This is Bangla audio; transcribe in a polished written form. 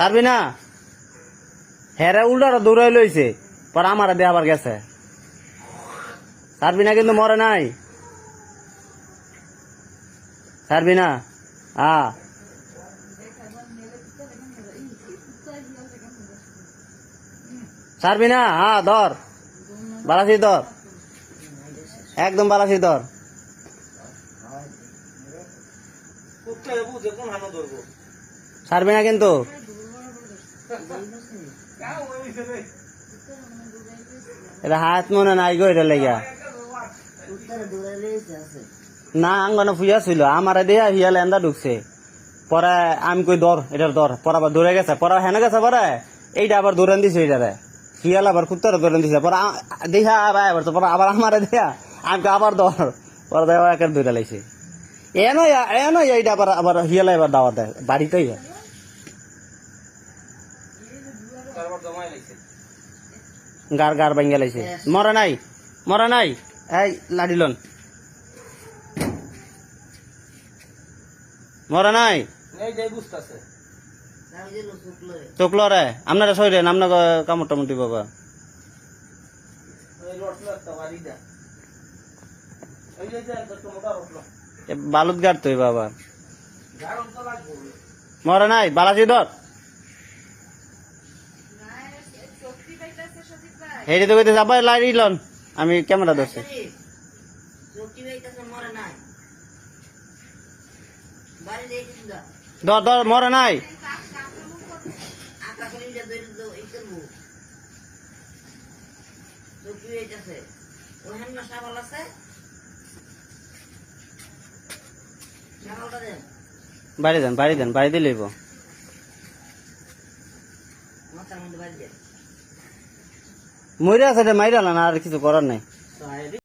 ছাড়বি না হেরে উল্টারা দৌড়াই লইছে পর আমার দিয়ে আবার গেছে ছাড়বি না কিন্তু মরে নাই ছাড়বি না ছাড়বি না ধর বালাসি ধর একদম বালাসি ধর ছাড়বি না কিন্তু এটা হাত মনে নাই গো এটা লেগা না আঙ্গনে ফুয়া ছিল আমার দিয়া হিয়ালে এন্দা ঢুকছে পরে আমি কই ধর এটার ধর পরে আবার দৌড়ে গেছে পরে হেনে গেছে পরে এইটা আবার দৌড়ান দিছে এইটারে হিয়াল আবার কুত্তারে দৌড়ান দিছে পরে দেখা আবার তো পরে আবার আমারে দেয়া আমি আবার ধর পরে দেওয়া একের দৌড়া লাইছে এনো এইটা আবার আবার হিয়ালে এবার দাওয়া দেয় বাড়িতেই গার গার ভাঙ্গা লাইছে মরে নাই এই লাডিলন মরে নাই চোখলো রে আপনারা সইরেন আপনার কামড় টামড়ি বাবা বালুত গাড় তুই বাবা মরে নাই বালাসি ধর হেঁটে তো কইতে যাবার লাইলন আমি ক্যামেরা ধরছি ধর ধর মরে নাই বাড়ি দেন বাড়ি দিলেই মরে আছে মাইরা না আর কিছু করার নাই